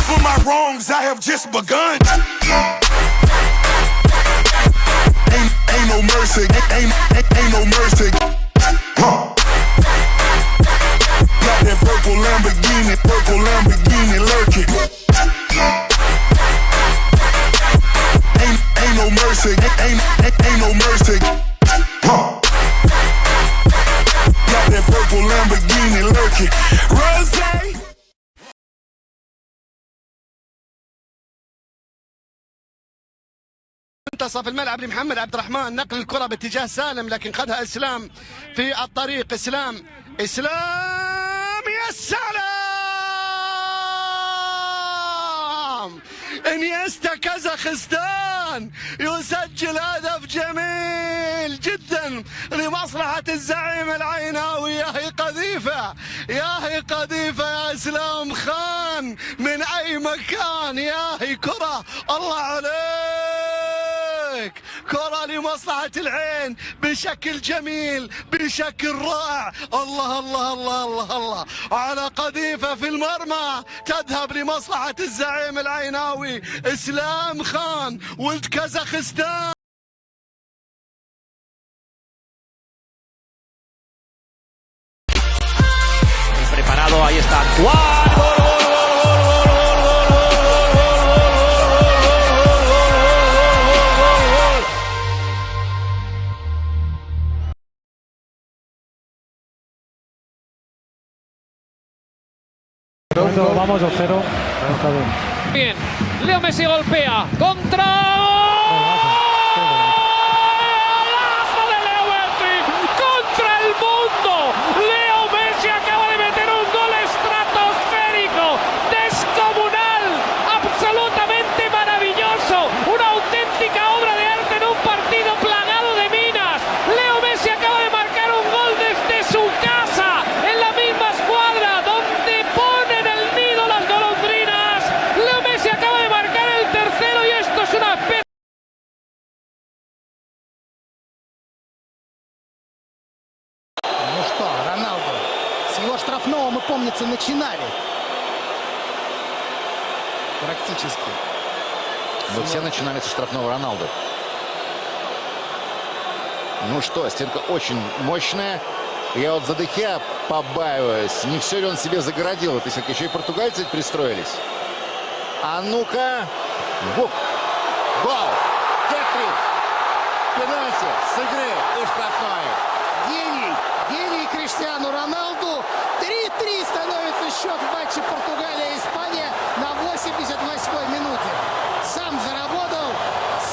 For my wrongs, I have just begun. Ain't no mercy, ain't no mercy. Got that purple Lamborghini lurking. Ain't no mercy, ain't no mercy. Got that purple Lamborghini lurking. Rose. منتصف الملعب لمحمد عبد الرحمن، نقل الكرة باتجاه سالم لكن خذها اسلام في الطريق. اسلام يا سلام! انيستا كازاخستان يسجل هدف جميل جدا لمصلحة الزعيم العيناوي. ياهي قذيفة يا اسلام خان من اي مكان. ياهي كرة الله عليك، كرة لمصلحة العين بشكل جميل بشكل رائع. الله الله الله الله الله على قذيفة في المرمى تذهب لمصلحة الزعيم العيناوي اسلام خان ولد كازاخستان. Preparado, ahí está. ¡Guau! Vamos 2-0. Está bien. Bien, Leo Messi golpea contra. ¡Golazo de Leo Messi! ¡Contra el mundo! Leo Messi acaba de meter un gol estratosférico, descomunal, absolutamente maravilloso, una auténtica obra de arte en un partido plagado de minas. Leo Messi acaba de marcar un gol desde su casa, en la misma escuadra donde ponen el nido las golondrinas. Leo Messi acaba de marcar el tercero y esto es una especie. Ну что, Роналду, с его штрафного мы, помнится, начинали. Практически. Мы все начинали со штрафного Роналду. Ну что, стенка очень мощная. Я вот за Дехеа побаиваюсь. Не все ли он себе загородил? Вот если еще и португальцы пристроились. А ну-ка. Гол! Хет-трик! Пенальти с игры и штрафной. Гений Криштиану Роналду. 3-3 становится счет в матче Португалия-Испания на 88-й минуте. Сам заработал,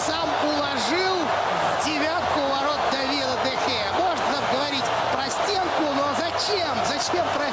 сам уложил в девятку ворот Давида Дехеа. Можно говорить про стенку, но зачем? Зачем про